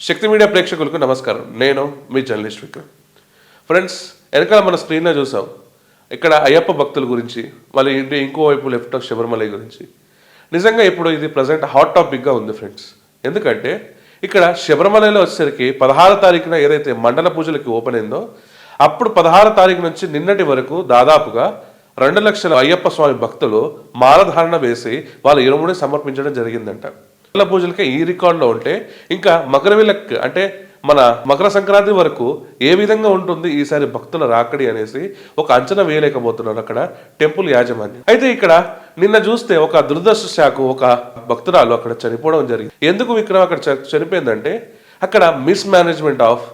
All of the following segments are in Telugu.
శక్తి మీడియా ప్రేక్షకులకు నమస్కారం. నేను మీ జర్నలిస్ట్ విక్రమ్. ఫ్రెండ్స్, వెనకాల మన స్క్రీన్లో చూసాం. ఇక్కడ అయ్యప్ప భక్తుల గురించి, మళ్ళీ ఇంకోవైపు లెఫ్ట్ శబరిమల గురించి. నిజంగా ఇప్పుడు ఇది ప్రజెంట్ హాట్ టాపిక్గా ఉంది ఫ్రెండ్స్. ఎందుకంటే ఇక్కడ శబరిమలలో వచ్చేసరికి 16 తారీఖున ఏదైతే మండల పూజలకి ఓపెన్ అయిందో, అప్పుడు 16 తారీఖు నుంచి నిన్నటి వరకు దాదాపుగా 2 లక్షల అయ్యప్ప స్వామి భక్తులు మాలధారణ వేసి వాళ్ళ ఇరుముడిని సమర్పించడం జరిగిందంట. మండల పూజలకే ఈ రికార్డులో ఉంటే ఇంకా మకరవిలక్ అంటే మన మకర సంక్రాంతి వరకు ఏ విధంగా ఉంటుంది ఈసారి భక్తుల రాకడి అనేసి ఒక అంచనా వేయలేకపోతున్నారు అక్కడ టెంపుల్ యాజమాన్యం. అయితే ఇక్కడ నిన్న చూస్తే ఒక దురదృష్టశాకు ఒక భక్తురాలు అక్కడ చనిపోవడం జరిగింది. ఎందుకు విక్రమ్ అక్కడ చనిపోయిందంటే అక్కడ miss management of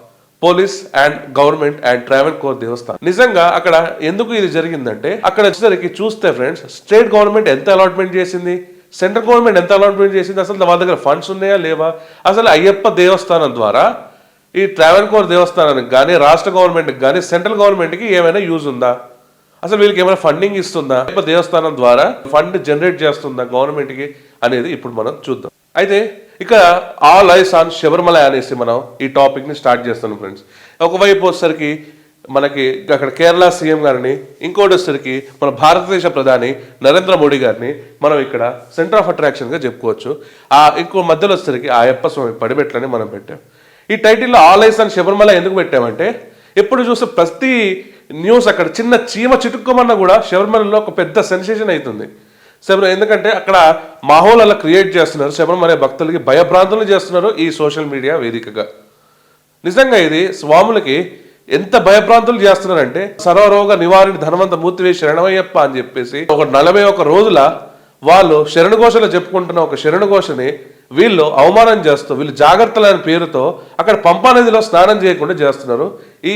police and government and travel core దేవస్థానం. నిజంగా అక్కడ ఎందుకు ఇది జరిగిందంటే అక్కడ వచ్చేసరికి చూస్తే ఫ్రెండ్స్, స్టేట్ గవర్నమెంట్ ఎంత అలాట్మెంట్ చేసింది, సెంట్రల్ గవర్నమెంట్ ఎంత అలాట్మెంట్ చేసింది, అసలు వాళ్ళ దగ్గర ఫండ్స్ ఉన్నాయా లేవా, అసలు అయ్యప్ప దేవస్థానం ద్వారా ఈ ట్రావెల్ కోర్ దేవస్థానానికి కానీ రాష్ట్ర గవర్నమెంట్కి కానీ సెంట్రల్ గవర్నమెంట్కి ఏమైనా యూజ్ ఉందా, అసలు వీళ్ళకి ఏమైనా ఫండింగ్ ఇస్తుందా, అయ్యప్ప దేవస్థానం ద్వారా ఫండ్ జనరేట్ చేస్తుందా గవర్నమెంట్కి అనేది ఇప్పుడు మనం చూద్దాం. అయితే ఇక్కడ ఆల్ ఐస్ ఆన్ శబరిమల అనేసి మనం ఈ టాపిక్ని స్టార్ట్ చేస్తున్నాం ఫ్రెండ్స్. ఒకవైపు వచ్చేసరికి మనకి అక్కడ కేరళ సీఎం గారిని, ఇంకోటి వచ్చేసరికి మన భారతదేశ ప్రధాని నరేంద్ర మోడీ గారిని మనం ఇక్కడ సెంటర్ ఆఫ్ అట్రాక్షన్గా చెప్పుకోవచ్చు. ఇంకో మధ్యలో వచ్చేసరికి ఆ అయ్యప్ప స్వామి పడిబెట్లని మనం పెట్టాం. ఈ టైటిల్లో ఆల్ ఐస్ ఆన్ శబరిమల ఎందుకు పెట్టామంటే ఎప్పుడు చూస్తే ప్రతి న్యూస్ అక్కడ చిన్న చీమ చిటుక్కోమన్నా కూడా శబరిమలలో ఒక పెద్ద సెన్సేషన్ అవుతుంది. ఎందుకంటే అక్కడ మాహోల్ అలా క్రియేట్ చేస్తున్నారు, శబరిమల భక్తులకి భయభ్రాంతులు చేస్తున్నారు ఈ సోషల్ మీడియా వేదికగా. నిజంగా ఇది స్వాములకి ఎంత భయభ్రాంతులు చేస్తున్నారంటే సర్వరోగ నివారణ ధనవంత మూర్తివే శరణమయ్యప్ప అని చెప్పేసి ఒక 41 రోజుల వాళ్ళు శరణఘోషలో చెప్పుకుంటున్న ఒక శరణఘోషని వీళ్ళు అవమానం చేస్తూ వీళ్ళు జాగ్రత్తలైన పేరుతో అక్కడ పంపా నదిలో స్నానం చేయకుండా చేస్తున్నారు ఈ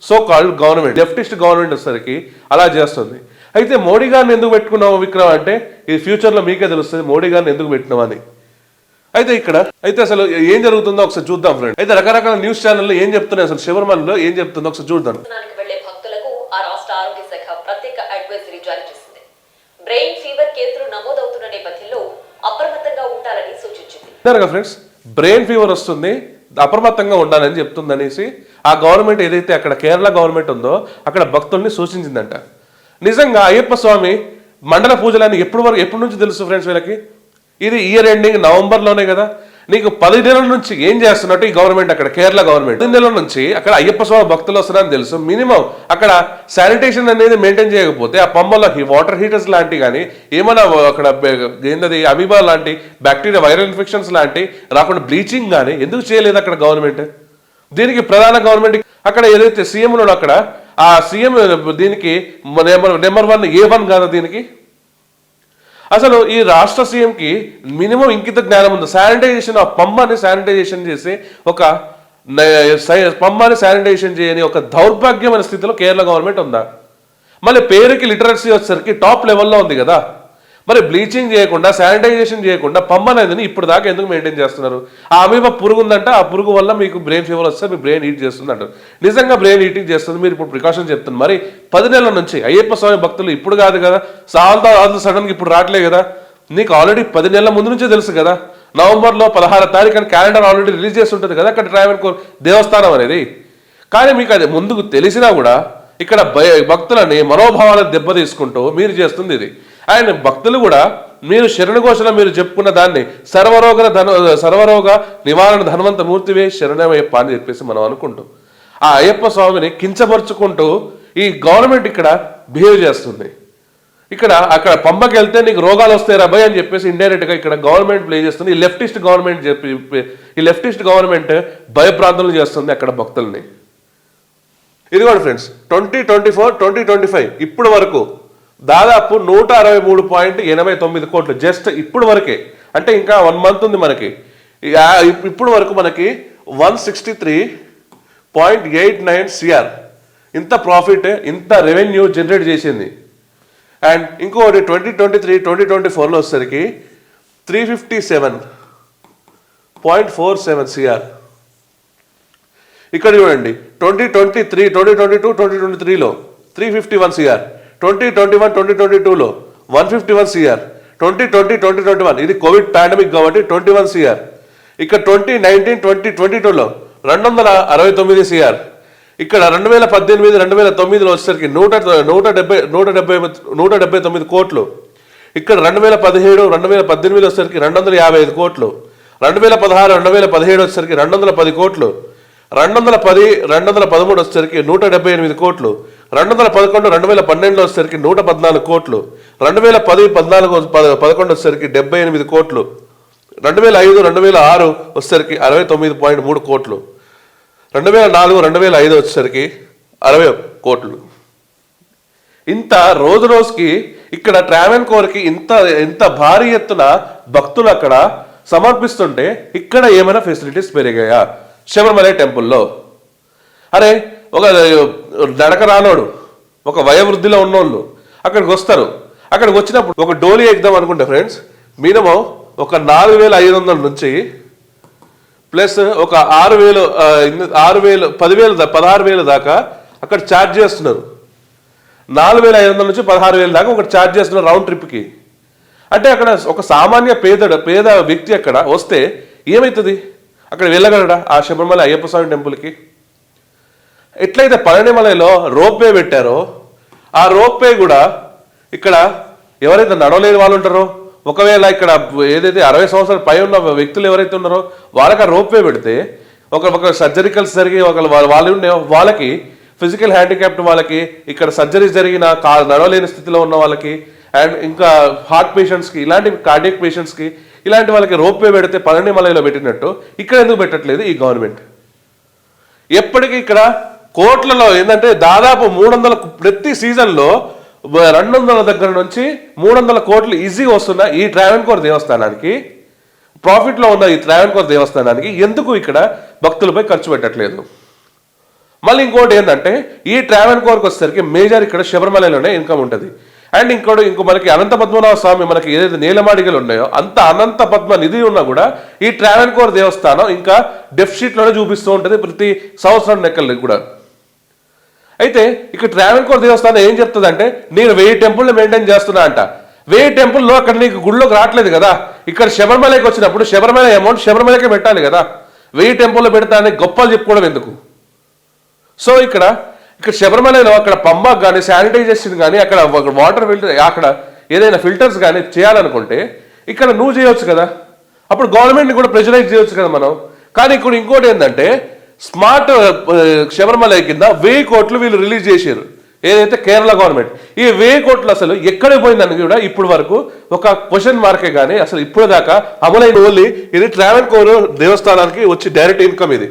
so called government. Leftist government వచ్చేసరికి అలా చేస్తుంది. అయితే మోడీ గారిని ఎందుకు పెట్టుకున్నాము విక్రమ్ అంటే ఈ ఫ్యూచర్లో మీకే తెలుస్తుంది మోడీ గారిని ఎందుకు పెట్టినామని. అయితే ఇక్కడ అయితే అసలు ఏం జరుగుతుందో ఒకసారి చూద్దాం ఫ్రెండ్. అయితే రకరకాల న్యూస్ ఛానల్లో ఏం చెప్తున్నాయి, అసలు శబరిమలలో ఏం చెప్తుందో ఒకసారి చూద్దాం. వెళ్లే భక్తులకు ఆ రాష్ట్ర ఆరోగ్య శాఖ ప్రత్యేక అడ్వైజరీ జారీ చేసింది. బ్రెయిన్ ఫీవర్ కేసులు నమోదవుతున్న నేపథ్యంలో అప్రమత్తంగా ఉండాలని సూచించింది. ఫ్రెండ్స్, బ్రెయిన్ ఫీవర్ వస్తుంది, అప్రమత్తంగా ఉండాలని చెప్తుంది అనేసి ఆ గవర్నమెంట్ ఏదైతే అక్కడ కేరళ గవర్నమెంట్ ఉందో అక్కడ భక్తుల్ని సూచించిందంట. నిజంగా అయ్యప్ప స్వామి మండల పూజలని ఎప్పటి నుంచి తెలుసు ఫ్రెండ్స్ వీళ్ళకి? ఇది ఇయర్ ఎండింగ్ నవంబర్లోనే కదా. నీకు 10 నెలల నుంచి ఏం చేస్తున్నట్టు ఈ గవర్నమెంట్ అక్కడ కేరళ గవర్నమెంట్ 10 నెలల నుంచి అక్కడ అయ్యప్ప స్వామి భక్తులు వస్తున్నారని తెలుసు. మినిమం అక్కడ శానిటేషన్ అనేది మెయింటైన్ చేయకపోతే ఆ పంబలో వాటర్ హీటర్స్ లాంటి కానీ ఏమైనా అక్కడ ఏంటది అమీబా లాంటి బ్యాక్టీరియా వైరల్ ఇన్ఫెక్షన్స్ లాంటి రాకుండా బ్లీచింగ్ కానీ ఎందుకు చేయలేదు అక్కడ గవర్నమెంట్? దీనికి ప్రధాన గవర్నమెంట్ అక్కడ ఏదైతే సీఎం ఉన్నాడో అక్కడ ఆ సీఎం దీనికి నెంబర్ 1 A1 కాదా దీనికి? అసలు ఈ రాష్ట్ర సీఎంకి మినిమం ఇంకిత జ్ఞానం ఉంది. శానిటైజేషన్ ఆ పంబాని శానిటైజేషన్ చేసి ఒక పంబాని శానిటైజేషన్ చేయని ఒక దౌర్భాగ్యమైన స్థితిలో కేరళ గవర్నమెంట్ ఉందా? మళ్ళీ పేరుకి లిటరసీ వచ్చేసరికి టాప్ లెవెల్లో ఉంది కదా. మరి బ్లీచింగ్ చేయకుండా శానిటైజేషన్ చేయకుండా పంబ నదిని ఇప్పుడు దాకా ఎందుకు మెయింటైన్ చేస్తున్నారు? ఆ అమీబా పురుగు ఉందంట, ఆ పురుగు వల్ల మీకు బ్రెయిన్ ఫీవర్ వస్తే మీ బ్రెయిన్ హీట్ చేస్తుంది అంటారు. నిజంగా బ్రెయిన్ హీటింగ్ చేస్తుంది, మీరు ఇప్పుడు ప్రికాషన్ చెప్తున్నారు. మరి 10 నెలల నుంచి అయ్యప్ప స్వామి భక్తులు ఇప్పుడు కాదు కదా, సడన్గా ఇప్పుడు రావట్లే కదా. నీకు ఆల్రెడీ 10 నెలల ముందు నుంచే తెలుసు కదా. నవంబర్లో 16 తారీఖు అని క్యాలెండర్ ఆల్రెడీ రిలీజ్ చేసి ఉంటుంది కదా అక్కడ ట్రావెల్ కోర్ దేవస్థానం అనేది. కానీ మీకు అది ముందుకు తెలిసినా కూడా ఇక్కడ భక్తులని మనోభావాలను దెబ్బతీసుకుంటూ మీరు చేస్తుంది ఇది. ఆయన భక్తులు కూడా మీరు శరణఘోషలో మీరు చెప్పుకున్న దాన్ని సర్వరోగ నివారణ ధనవంత మూర్తివే శరణమయ్యప్ప అని చెప్పేసి మనం అనుకుంటాం. ఆ అయ్యప్ప స్వామిని కించపరుచుకుంటూ ఈ గవర్నమెంట్ ఇక్కడ బిహేవ్ చేస్తుంది. అక్కడ పంబకి వెళ్తే నీకు రోగాలు వస్తాయి రాబాయ్ అని చెప్పేసి ఇండైరెక్ట్గా ఇక్కడ గవర్నమెంట్ ప్లే చేస్తుంది. ఈ లెఫ్టిస్ట్ గవర్నమెంట్ భయప్రాంతాలు చేస్తుంది అక్కడ భక్తుల్ని. ఇదిగోండి ఫ్రెండ్స్, 2024-2025 ఇప్పుడు వరకు దాదాపు 163.89 కోట్లు జస్ట్ ఇప్పుడు వరకే. అంటే ఇంకా 1 మంత్ ఉంది మనకి. ఇప్పుడు వరకు మనకి 163.89 CR ఇంత ప్రాఫిట్, ఇంత రెవెన్యూ జనరేట్ చేసింది. అండ్ ఇంకోటి 2023-2024లో వచ్చేసరికి 357.47 CR. ఇక్కడ చూడండి 2022-2023లో 351 CR, 2021-2022లో 151 CR, 2020-2021 ఇది కోవిడ్ పాండమిక్ కాబట్టి 21 CR, ఇక్కడ 2019, 2022లో 269 CR. ఇక్కడ 2018, 2019లో వచ్చేసరికి 179 కోట్లు. ఇక్కడ 2017, 2018 వచ్చేసరికి 255 కోట్లు. 2016, 2017 వచ్చేసరికి 210 కోట్లు. 2010, 2013 వచ్చేసరికి 178 కోట్లు. 2011, 2012 వచ్చేసరికి 114 కోట్లు. 2010, 11 వచ్చేసరికి 78 కోట్లు. 2005, 2006 వచ్చేసరికి 69.3 కోట్లు. 2004, 2005 వచ్చేసరికి 60 కోట్లు. ఇంత రోజు రోజుకి ఇక్కడ ట్రావెన్కోర్కి ఇంత భారీ ఎత్తున భక్తులు అక్కడ సమర్పిస్తుంటే ఇక్కడ ఏమైనా ఫెసిలిటీస్ పెరిగాయా శబరిమల టెంపుల్లో? అరే ఒక నడక రానోడు, ఒక వయోవృద్ధిలో ఉన్నోళ్ళు అక్కడికి వస్తారు. అక్కడికి వచ్చినప్పుడు ఒక డోలీ ఎగ్దాం అనుకుంటే ఫ్రెండ్స్ మినిమం ఒక 4,500 నుంచి ప్లస్ ఒక 6,000, 10,000, 16,000 దాకా అక్కడ ఛార్జ్ చేస్తున్నారు. 4,500 నుంచి 16,000 దాకా ఒక ఛార్జ్ చేస్తున్నారు రౌండ్ ట్రిప్కి. అంటే అక్కడ ఒక సామాన్య పేద వ్యక్తి అక్కడ వస్తే ఏమవుతుంది? అక్కడ వెళ్ళగలడా ఆ శబరిమల అయ్యప్ప స్వామి టెంపుల్కి? ఎట్లయితే పళనిమలలో రోప్వే పెట్టారో ఆ రోప్వే కూడా ఇక్కడ ఎవరైతే నడవలేని వాళ్ళు ఉంటారో, ఒకవేళ ఇక్కడ ఏదైతే 60 సంవత్సరాల పై ఉన్న వ్యక్తులు ఎవరైతే ఉన్నారో వాళ్ళకి ఆ రోప్వే పెడితే ఒక సర్జరికల్స్ జరిగి వాళ్ళకి ఫిజికల్ హ్యాండిక్యాప్ట్ వాళ్ళకి, ఇక్కడ సర్జరీ జరిగిన నడవలేని స్థితిలో ఉన్న వాళ్ళకి, అండ్ ఇంకా హార్ట్ పేషెంట్స్కి, ఇలాంటి కార్డియక్ పేషెంట్స్కి, ఇలాంటి వాళ్ళకి రోప్వే పెడితే పళనిమలలో పెట్టినట్టు ఇక్కడ ఎందుకు పెట్టట్లేదు ఈ గవర్నమెంట్? ఎప్పటికీ ఇక్కడ కోట్లలో ఏంటంటే దాదాపు 300 ప్రతి సీజన్లో 200 దగ్గర నుంచి 300 కోట్లు ఈజీగా వస్తున్న ఈ ట్రావెన్కోర్ దేవస్థానానికి, ప్రాఫిట్లో ఉన్న ఈ ట్రావెన్కోర్ దేవస్థానానికి ఎందుకు ఇక్కడ భక్తులపై ఖర్చు పెట్టట్లేదు? మళ్ళీ ఇంకోటి ఏంటంటే ఈ ట్రావెన్కోర్కి వచ్చేసరికి మేజర్ ఇక్కడ శబరిమలలోనే ఇన్కమ్ ఉంటుంది. అండ్ ఇంకో మనకి అనంత పద్మనాభ స్వామి మనకి ఏదైతే నీలమాడిగలు ఉన్నాయో అంత అనంత పద్మ నిధి ఉన్నా కూడా ఈ ట్రావెన్కోర్ దేవస్థానం ఇంకా డెఫిసిట్లోనే చూపిస్తూ ఉంటుంది ప్రతి సంవత్సరం లెక్కలకి కూడా. అయితే ఇక్కడ ట్రావెన్కోర్ దేవస్థానం ఏం చెప్తుంది అంటే నేను 1000 టెంపుల్ని మెయింటైన్ చేస్తున్నా అంట. 1000 టెంపుల్లో అక్కడ నీకు గుళ్ళోకి రావట్లేదు కదా. ఇక్కడ శబరిమలకి వచ్చినప్పుడు శబరిమల అమౌంట్ శబరిమలకే పెట్టాలి కదా. 1000 టెంపుల్లో పెడతానని గొప్పలు చెప్పుకోవడం ఎందుకు? సో ఇక్కడ శబరిమలలో అక్కడ పంబాకు కానీ శానిటైజేషన్ కానీ అక్కడ వాటర్ ఫిల్టర్ అక్కడ ఏదైనా ఫిల్టర్స్ కానీ చేయాలనుకుంటే ఇక్కడ నువ్వు చేయవచ్చు కదా. అప్పుడు గవర్నమెంట్ని కూడా ప్రెషరైజ్ చేయొచ్చు కదా మనం. కానీ ఇక్కడ ఇంకోటి ఏంటంటే స్మార్ట్ శబరిమల కింద 1000 కోట్లు వీళ్ళు రిలీజ్ చేశారు, ఏదైతే కేరళ గవర్నమెంట్. ఈ 1000 కోట్లు అసలు ఎక్కడికి పోయిందని కూడా ఇప్పుడు వరకు ఒక క్వశ్చన్ మార్కే కానీ అసలు ఇప్పుడు దాకా అమలైన ఓన్లీ ఇది ట్రావెన్కోర్ దేవస్థానానికి వచ్చి డైరెక్ట్ ఇన్కమ్ ఇది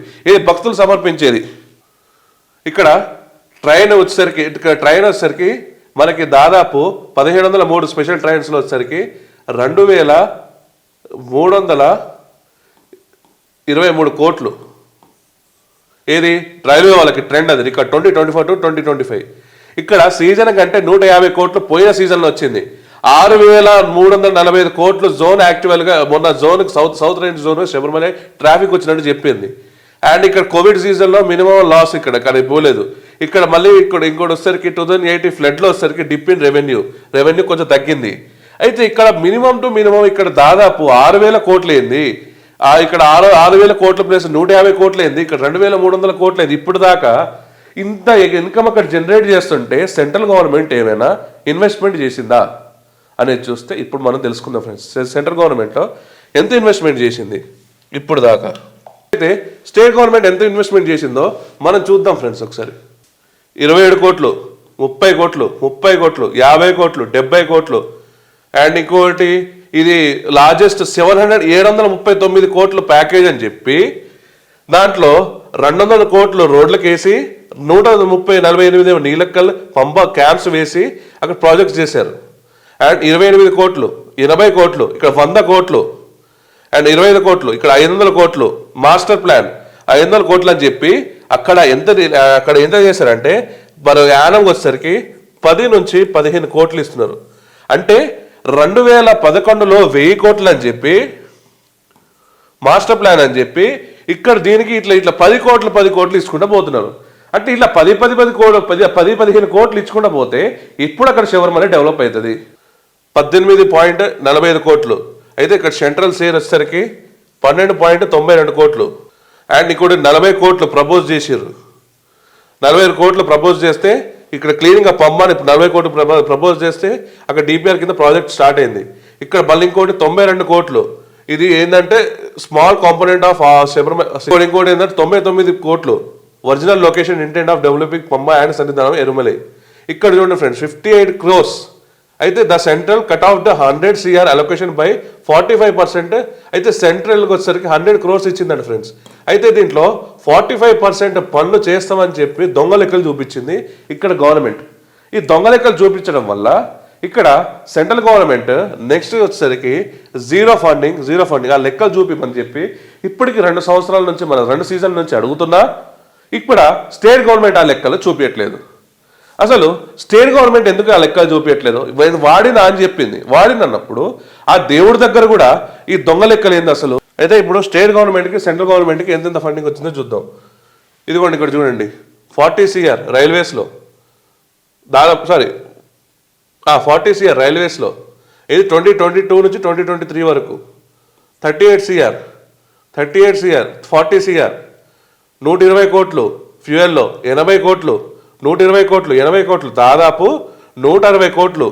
భక్తులు సమర్పించేది. ఇక్కడ ట్రైన్ వచ్చేసరికి మనకి దాదాపు 1703 స్పెషల్ ట్రైన్స్లో వచ్చేసరికి 2,323 కోట్లు. ఏది రైల్వే వాళ్ళకి ట్రెండ్ అది ఇక్కడ 2024 to 2025. ఇక్కడ సీజన్ కంటే 150 కోట్లు పోయిన సీజన్లో వచ్చింది. 6,345 కోట్లు జోన్ యాక్టివల్గా మొన్న జోన్కి south range zone Sabarimala traffic వచ్చినట్టు చెప్పింది. అండ్ ఇక్కడ కోవిడ్ సీజన్లో మినిమం లాస్ ఇక్కడ కానీ పోలేదు. ఇక్కడ మళ్ళీ ఇంకోటి వచ్చేసరికి 2080 ఫ్లడ్లో వచ్చేసరికి డిప్ ఇన్ రెవెన్యూ కొంచెం తగ్గింది. అయితే ఇక్కడ మినిమం టు మినిమం ఇక్కడ దాదాపు 6,000 కోట్లు అయింది. ఇక్కడ 6,000 కోట్ల ప్లేస్ 150 కోట్లు అయింది. ఇక్కడ 2,300 కోట్లు అయింది. ఇప్పుడు దాకా ఇంత ఇన్కమ్ అక్కడ జనరేట్ చేస్తుంటే సెంట్రల్ గవర్నమెంట్ ఏమైనా ఇన్వెస్ట్మెంట్ చేసిందా అనేది చూస్తే ఇప్పుడు మనం తెలుసుకుందాం ఫ్రెండ్స్. సెంట్రల్ గవర్నమెంట్ ఎంత ఇన్వెస్ట్మెంట్ చేసింది ఇప్పుడు దాకా, అయితే స్టేట్ గవర్నమెంట్ ఎంత ఇన్వెస్ట్మెంట్ చేసిందో మనం చూద్దాం ఫ్రెండ్స్ ఒకసారి. 27 కోట్లు, 30 కోట్లు, 30 కోట్లు, 50 కోట్లు, 70 కోట్లు. అండ్ ఇంకోటి ఇది లార్జెస్ట్ 739 కోట్లు ప్యాకేజ్ అని చెప్పి దాంట్లో 200 కోట్లు రోడ్లకేసి 148 నీలక్కల్ పంబ క్యాంప్స్ వేసి అక్కడ ప్రాజెక్ట్స్ చేశారు. అండ్ 28 కోట్లు, 80 కోట్లు, ఇక్కడ 100 కోట్లు, అండ్ 25 కోట్లు, ఇక్కడ 500 కోట్లు మాస్టర్ ప్లాన్ 500 కోట్లు అని చెప్పి అక్కడ ఎంత చేశారంటే మరి యానంకి వచ్చేసరికి 10 నుంచి 15 కోట్లు ఇస్తున్నారు. అంటే 2011లో 1000 కోట్లు అని చెప్పి మాస్టర్ ప్లాన్ అని చెప్పి ఇక్కడ దీనికి ఇట్లా 10 కోట్లు ఇచ్చుకుంటూ పోతున్నారు. అంటే ఇట్లా 10-15 కోట్లు ఇచ్చుకుంటూ పోతే ఇప్పుడు అక్కడ శబరిమల డెవలప్ అవుతుంది. 18.45 కోట్లు. అయితే ఇక్కడ సెంట్రల్ షేర్ వచ్చేసరికి 12.92 కోట్లు. అండ్ ఇక్కడ 40 కోట్లు ప్రపోజ్ చేసారు. 40 కోట్లు ప్రపోజ్ చేస్తే ఇక్కడ క్లీనింగ్ పంబాని 40 కోట్లు ప్రపోజ్ చేస్తే అక్కడ డిపిఆర్ కింద ప్రాజెక్ట్ స్టార్ట్ అయింది. ఇక్కడ మళ్ళీ ఇంకోటి 92 కోట్లు. ఇది ఏంటంటే స్మాల్ కాంపోనెంట్ ఆఫ్ శబరిమల. ఇంకోటి ఏంటంటే 99 కోట్లు original location intent of developing Pamba and సన్నిధానం ఎరుమలై. ఇక్కడ చూడండి ఫ్రెండ్స్ 58 crores. అయితే the central cut off the 100 CR allocation by 45%. అయితే సెంట్రల్కి వచ్చేసరికి 100 crores ఇచ్చిందండి ఫ్రెండ్స్. అయితే దీంట్లో 45% పనులు చేస్తామని చెప్పి దొంగ లెక్కలు చూపించింది ఇక్కడ గవర్నమెంట్. ఈ దొంగ లెక్కలు చూపించడం వల్ల ఇక్కడ సెంట్రల్ గవర్నమెంట్ నెక్స్ట్ వచ్చేసరికి జీరో ఫండింగ్ ఆ లెక్కలు చూపిమని చెప్పి ఇప్పటికి 2 సంవత్సరాల నుంచి మన 2 సీజన్ల నుంచి అడుగుతున్నా ఇక్కడ స్టేట్ గవర్నమెంట్ ఆ లెక్కలు చూపించట్లేదు. అసలు స్టేట్ గవర్నమెంట్ ఎందుకు ఆ లెక్కలు చూపించట్లేదు? వాడిన అని చెప్పింది. వాడినప్పుడు ఆ దేవుడి దగ్గర కూడా ఈ దొంగ లెక్కలు ఏంది అసలు? అయితే ఇప్పుడు స్టేట్ గవర్నమెంట్కి సెంట్రల్ గవర్నమెంట్కి ఎంతెంత ఫండింగ్ వచ్చిందో చూద్దాం. ఇదిగోండి ఇక్కడ చూడండి 40 CR రైల్వేస్లో దాదాపు 40 CR రైల్వేస్లో. ఇది 2022 నుంచి 2023 వరకు 38 CR 40 CR 120 కోట్లు. ఫ్యూయల్లో 80 కోట్లు 120 కోట్లు 80 కోట్లు దాదాపు 160 కోట్లు.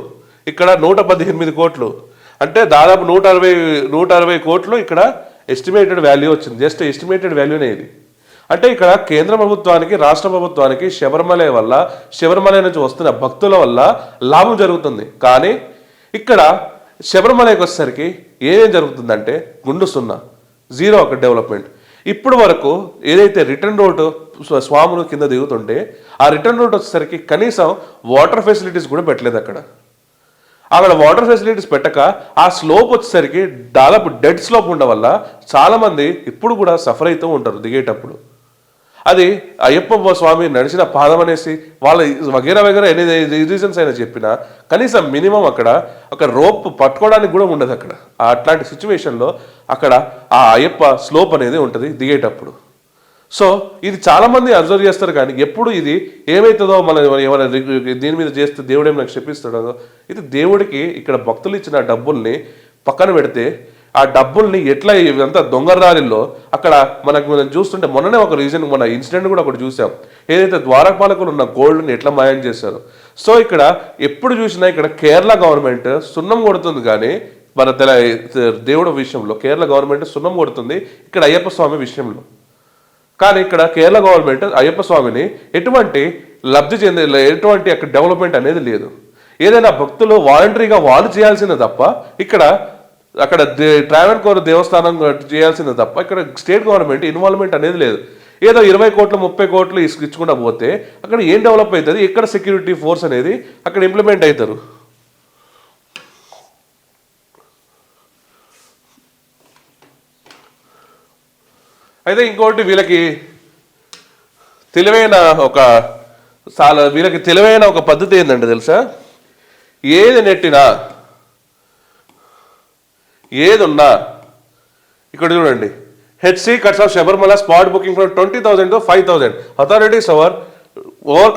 ఇక్కడ 118 కోట్లు అంటే దాదాపు 160 కోట్లు ఇక్కడ ఎస్టిమేటెడ్ వాల్యూ వచ్చింది. జస్ట్ ఎస్టిమేటెడ్ వాల్యూనే ఇది. అంటే ఇక్కడ కేంద్ర ప్రభుత్వానికి రాష్ట్ర ప్రభుత్వానికి శబరిమల నుంచి వస్తున్న భక్తుల వల్ల లాభం జరుగుతుంది. కానీ ఇక్కడ శబరిమలకి వచ్చేసరికి ఏమేం జరుగుతుందంటే గుండు సున్నా, జీరో ఒక డెవలప్మెంట్. ఇప్పుడు వరకు ఏదైతే రిటర్న్ రోడ్ స్వాములు కింద దిగుతుంటే ఆ రిటర్న్ రోడ్ వచ్చేసరికి కనీసం వాటర్ ఫెసిలిటీస్ కూడా పెట్టలేదు. అక్కడ వాటర్ ఫెసిలిటీస్ పెట్టక ఆ స్లోప్ వచ్చేసరికి దాదాపు డెడ్ స్లోప్ ఉండడం వల్ల చాలామంది ఇప్పుడు కూడా సఫర్ అవుతూ ఉంటారు దిగేటప్పుడు. అది అయ్యప్ప స్వామి నడిచిన పాదం అనేసి వాళ్ళ వగేరా ఎన్ని రీజన్స్ అయినా చెప్పినా కనీసం మినిమం అక్కడ రోప్ పట్టుకోవడానికి కూడా ఉండదు. అట్లాంటి సిచ్యువేషన్లో అక్కడ ఆ అయ్యప్ప స్లోప్ అనేది ఉంటుంది దిగేటప్పుడు. సో ఇది చాలామంది అబ్జర్వ్ చేస్తారు. కానీ ఎప్పుడు ఇది ఏమవుతుందో ఏమైనా దీని మీద చేస్తే దేవుడు ఏమైనా క్షపిస్తాడో, ఇది దేవుడికి ఇక్కడ భక్తులు ఇచ్చిన డబ్బుల్ని పక్కన పెడితే ఆ డబ్బుల్ని ఎట్లా ఇదంతా దొంగరారిల్లో అక్కడ మనం చూస్తుంటే మొన్ననే ఒక మన ఇన్సిడెంట్ కూడా ఒకటి చూసాం. ఏదైతే ద్వారపాలకులు ఉన్న గోల్డ్ని ఎట్లా మాయం చేశారు. సో ఇక్కడ ఎప్పుడు చూసినా ఇక్కడ కేరళ గవర్నమెంట్ సున్నం కొడుతుంది. కానీ మన దేవుడి విషయంలో కేరళ గవర్నమెంట్ సున్నం కొడుతుంది ఇక్కడ అయ్యప్ప స్వామి విషయంలో. కానీ ఇక్కడ కేరళ గవర్నమెంట్ అయ్యప్ప స్వామిని ఎటువంటి లబ్ధి ఎటువంటి అక్కడ డెవలప్మెంట్ అనేది లేదు. ఏదైనా భక్తులు వాలంటరీగా వాళ్ళు చేయాల్సిందే తప్ప అక్కడ ట్రావెన్కోర్ దేవస్థానం చేయాల్సిందే తప్ప ఇక్కడ స్టేట్ గవర్నమెంట్ ఇన్వాల్వ్మెంట్ అనేది లేదు. ఏదో 20 కోట్లు 30 కోట్లు ఇచ్చుకుంటా పోతే అక్కడ ఏం డెవలప్ అవుతుంది? ఎక్కడ సెక్యూరిటీ ఫోర్స్ అనేది అక్కడ ఇంప్లిమెంట్ అవుతారు? అయితే ఇంకోటి వీళ్ళకి తెలివైన ఒక పద్ధతి ఏంటంటే తెలుసా? ఏది నెట్టినా ఏది ఉన్నా ఇక్కడ చూడండి HC cuts off Sabarimala spot booking from 20,000 to 5,000 authorities over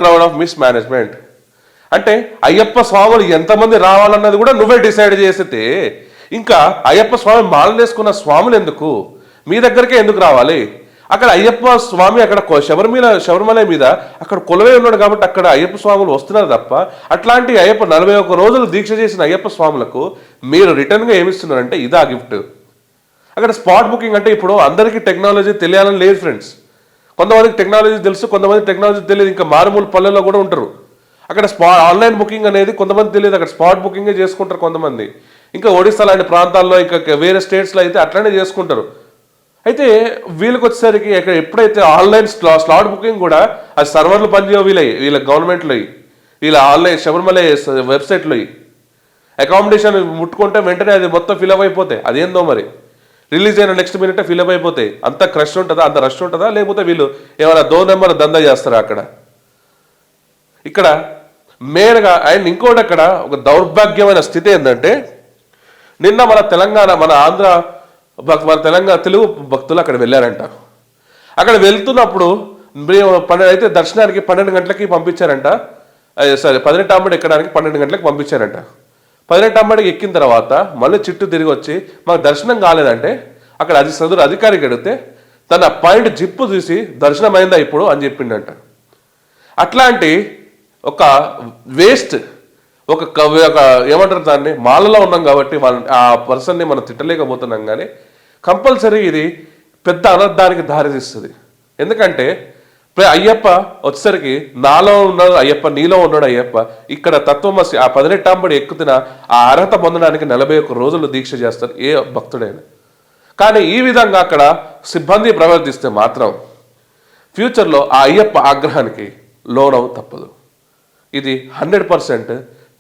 crowd of miss management. అంటే అయ్యప్ప స్వాములు ఎంతమంది రావాలన్నది కూడా నువ్వే డిసైడ్ చేస్తే ఇంకా అయ్యప్ప స్వామి మాలనేసుకున్న స్వాములు ఎందుకు మీ దగ్గరికే ఎందుకు రావాలి? అక్కడ అయ్యప్ప స్వామి అక్కడ శబరిమల మీద అక్కడ కొలువై ఉన్నాడు కాబట్టి అక్కడ అయ్యప్ప స్వాములు వస్తున్నారు తప్ప అట్లాంటి 41 రోజులు దీక్ష చేసిన అయ్యప్ప స్వాములకు మీరు రిటర్న్గా ఏమిస్తున్నారంటే ఇదా గిఫ్ట్. అక్కడ స్పాట్ బుకింగ్ అంటే ఇప్పుడు అందరికీ టెక్నాలజీ తెలియాలని లేదు ఫ్రెండ్స్. కొంతమందికి టెక్నాలజీ తెలుసు, కొంతమంది టెక్నాలజీ తెలియదు. ఇంకా మారుమూల పల్లెల్లో కూడా ఉంటారు. అక్కడ ఆన్లైన్ బుకింగ్ అనేది కొంతమంది తెలియదు, అక్కడ స్పాట్ బుకింగే చేసుకుంటారు కొంతమంది. ఇంకా ఒడిస్సా లాంటి ప్రాంతాల్లో ఇంకా వేరే స్టేట్స్లో అయితే అట్లనే చేసుకుంటారు. అయితే వీళ్ళకి వచ్చేసరికి ఎప్పుడైతే ఆన్లైన్ స్లాట్ బుకింగ్ కూడా అది సర్వర్లు పనిచేయవు వీళ్ళ గవర్నమెంట్లో, వీళ్ళ ఆన్లైన్ శబరిమల వెబ్సైట్లో అకామిడేషన్ ముట్టుకుంటే వెంటనే అది మొత్తం ఫిల్అప్ అయిపోతాయి. అదేందో మరి రిలీజ్ అయిన నెక్స్ట్ మినిట్ ఫిల్అప్ అయిపోతాయి. అంత క్రష్ ఉంటుందా, అంత రష్ ఉంటుందా? లేకపోతే వీళ్ళు ఏమైనా నెంబర్ దందా చేస్తారా ఇక్కడ మెయిన్గా? అండ్ ఇంకోటి అక్కడ ఒక దౌర్భాగ్యమైన స్థితి ఏంటంటే నిన్న మన ఆంధ్ర తెలుగు భక్తులు అక్కడ వెళ్ళారంట. అక్కడ వెళ్తున్నప్పుడు అయితే దర్శనానికి 12 గంటలకి పంపించారంట. 18 అంబడి ఎక్కడానికి 12 గంటలకు పంపించారంట. 18 అంబడికి ఎక్కిన తర్వాత మళ్ళీ చుట్టూ తిరిగి వచ్చి మాకు దర్శనం కాలేదంటే అక్కడ అది సదురు అధికారికి అడిగితే తన పాయింట్ జిప్పు చూసి దర్శనం అయిందా ఇప్పుడు అని చెప్పిండంట. అట్లాంటి ఒక వేస్ట్ ఒక ఏమంటారు దాన్ని, మాలలో ఉన్నాం కాబట్టి ఆ పర్సన్ని మనం తిట్టలేకపోతున్నాం. కానీ కంపల్సరీ ఇది పెద్ద అనర్థానికి దారితీస్తుంది. ఎందుకంటే అయ్యప్ప వచ్చేసరికి నాలో ఉన్నాడు అయ్యప్ప, నీలో ఉన్నాడు అయ్యప్ప. ఇక్కడ తత్వమసి ఆ 18 ఎక్కుతున్న ఆ అర్హత పొందడానికి 41 రోజులు దీక్ష చేస్తారు ఏ భక్తుడైనా. కానీ ఈ విధంగా అక్కడ సిబ్బంది ప్రవర్తిస్తే మాత్రం ఫ్యూచర్లో ఆ అయ్యప్ప ఆగ్రహానికి లోనవ తప్పదు. ఇది 100%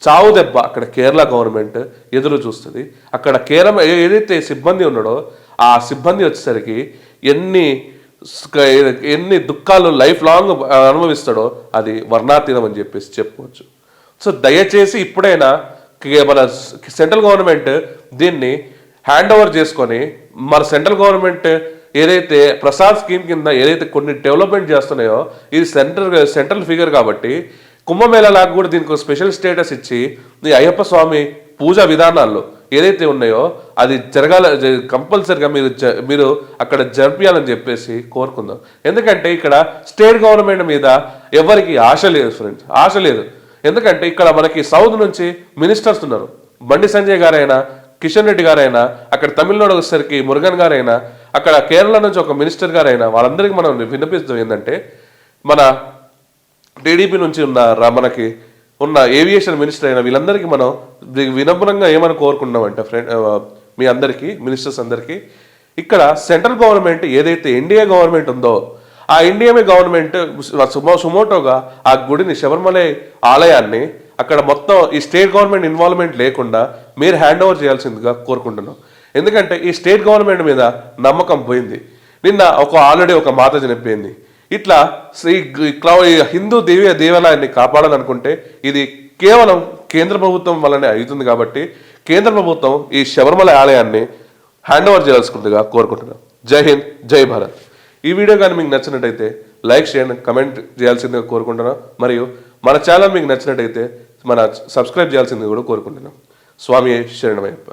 చావు దెబ్బ అక్కడ కేరళ గవర్నమెంట్ ఎదురు చూస్తుంది. అక్కడ కేరళ ఏదైతే సిబ్బంది ఉన్నాడో ఆ సిబ్బంది వచ్చేసరికి ఎన్ని దుఃఖాలు లైఫ్ లాంగ్ అనుభవిస్తాడో అది వర్ణాతీతం అని చెప్పేసి చెప్పుకోవచ్చు. సో దయచేసి ఇప్పుడైనా మన సెంట్రల్ గవర్నమెంట్ దీన్ని హ్యాండ్ ఓవర్ చేసుకొని, మన సెంట్రల్ గవర్నమెంట్ ఏదైతే ప్రసాద్ స్కీమ్ కింద ఏదైతే కొన్ని డెవలప్మెంట్ చేస్తున్నాయో ఇది సెంట్రల్ ఫిగర్ కాబట్టి కుంభమేళాలకు కూడా దీనికి ఒక స్పెషల్ స్టేటస్ ఇచ్చి ఈ అయ్యప్ప స్వామి పూజా విధానాల్లో ఏదైతే ఉన్నాయో అది కంపల్సరిగా మీరు అక్కడ జరిపించాలని చెప్పేసి కోరుకుందాం. ఎందుకంటే ఇక్కడ స్టేట్ గవర్నమెంట్ మీద ఎవరికి ఆశ లేదు ఫ్రెండ్స్, ఆశ లేదు. ఎందుకంటే ఇక్కడ మనకి సౌత్ నుంచి మినిస్టర్స్ ఉన్నారు. బండి సంజయ్ గారైనా, కిషన్ రెడ్డి గారైనా, అక్కడ తమిళనాడు వచ్చేసరికి మురుగన్ గారైనా, అక్కడ కేరళ నుంచి ఒక మినిస్టర్ గారైనా, వాళ్ళందరికీ మనం విన్నపిస్తాం ఏంటంటే మన టీడీపీ నుంచి మనకి ఉన్న ఏవియేషన్ మినిస్టర్ అయినా వీళ్ళందరికీ మనం వినమ్రంగా ఏమని కోరుకున్నామంటే మీ అందరికీ, మినిస్టర్స్ అందరికీ, ఇక్కడ సెంట్రల్ గవర్నమెంట్ ఏదైతే ఎన్డీఏ గవర్నమెంట్ ఉందో ఆ ఎన్డీఏ గవర్నమెంట్ సుమోటోగా ఆ గుడిని, శబరిమల ఆలయాన్ని అక్కడ మొత్తం ఈ స్టేట్ గవర్నమెంట్ ఇన్వాల్వ్మెంట్ లేకుండా మీరు హ్యాండ్ ఓవర్ చేయాల్సిందిగా కోరుకుంటున్నాం. ఎందుకంటే ఈ స్టేట్ గవర్నమెంట్ మీద నమ్మకం పోయింది. నిన్న ఆల్రెడీ ఒక మాత చనిపోయింది. ఇట్లా హిందూ దేవాలయాన్ని కాపాడాలనుకుంటే ఇది కేవలం కేంద్ర ప్రభుత్వం వల్లనే అవుతుంది. కాబట్టి కేంద్ర ప్రభుత్వం ఈ శబరిమల ఆలయాన్ని హ్యాండ్ ఓవర్ చేయాల్సిందిగా కోరుకుంటున్నాం. జై హింద్, జై భారత్. ఈ వీడియో కానీ మీకు నచ్చినట్టయితే లైక్ చేయండి, కమెంట్ చేయాల్సిందిగా కోరుకుంటున్నాం. మరియు మన ఛానల్ మీకు నచ్చినట్టయితే సబ్స్క్రైబ్ చేయాల్సిందిగా కూడా కోరుకుంటున్నాం. స్వామి శరణమయ్యప్ప.